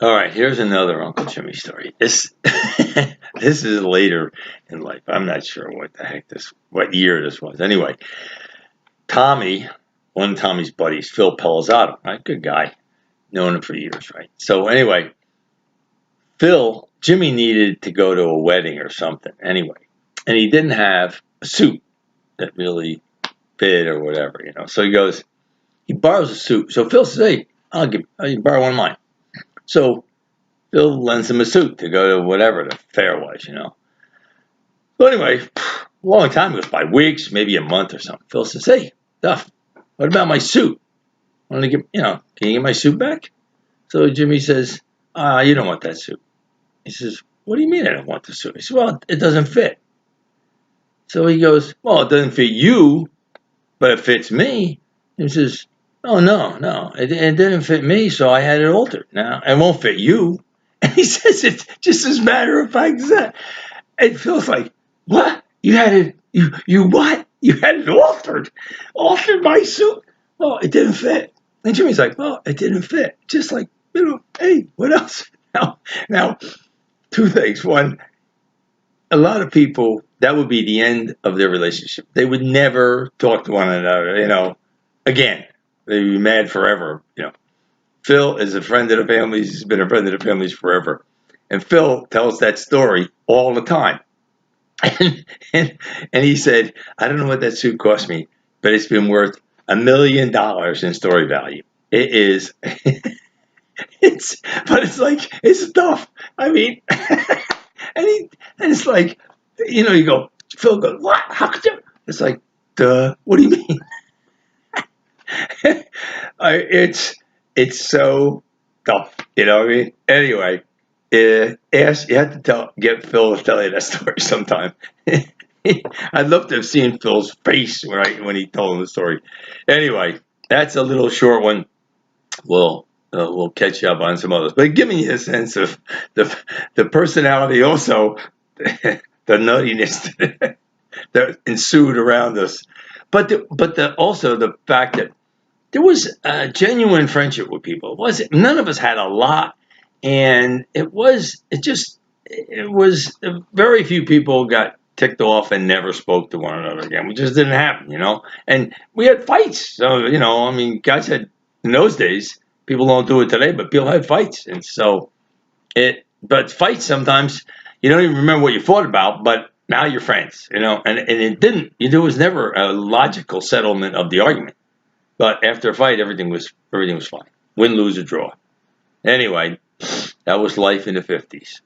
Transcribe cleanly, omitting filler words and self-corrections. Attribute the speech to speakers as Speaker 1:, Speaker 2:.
Speaker 1: All right, here's another Uncle Jimmy story. This this is later in life. I'm not sure what year this was. Anyway, Tommy, one of Tommy's buddies, Phil Pelizzato, right? Good guy, known him for years, right? So anyway, Jimmy needed to go to a wedding or something. Anyway, and he didn't have a suit that really fit or whatever. So he borrows a suit. So Phil says, "Hey, I'll borrow one of mine." So Phil lends him a suit to go to whatever the fair was. So anyway, a long time goes by, weeks, maybe a month or something. Phil says, "Hey, Duff, what about my suit? Can you get my suit back?" So Jimmy says, "You don't want that suit." He says, "What do you mean I don't want the suit?" He says, "Well, it doesn't fit." So he goes, "Well, it doesn't fit you, but it fits me." He says, "Oh, no, it didn't fit me, so I had it altered. Now, it won't fit you." And he says it just as matter of fact as that. It feels like, "What? You had it, you what? You had it altered? Altered my suit? Well, it didn't fit." And Jimmy's like, "Well, it didn't fit." Just like, hey, what else? Now, two things. One, a lot of people, that would be the end of their relationship. They would never talk to one another, again. They'd be mad forever. Phil is a friend of the family's. He's been a friend of the family's forever. And Phil tells that story all the time. And he said, "I don't know what that suit cost me, but it's been worth $1 million in story value. It is." But it's like, it's tough. I mean, and it's like, you go, Phil goes, "What? How could you?" It's like, duh, what do you mean? It's so tough, you know what I mean? Anyway, you have to get Phil to tell you that story sometime. I'd love to have seen Phil's face when he told him the story. Anyway, that's a little short one. We'll catch you up on some others, but giving you a sense of the personality, also the nuttiness that ensued around us, but also the fact that there was a genuine friendship with people. None of us had a lot, and it was very few people got ticked off and never spoke to one another again. We just didn't happen. And we had fights. So I mean, guys had, in those days. People don't do it today, but people had fights, and so But fights sometimes you don't even remember what you fought about, but now you're friends. And it didn't. There was never a logical settlement of the argument. But after a fight, everything was fine. Win, lose, or draw. Anyway, that was life in the 50s.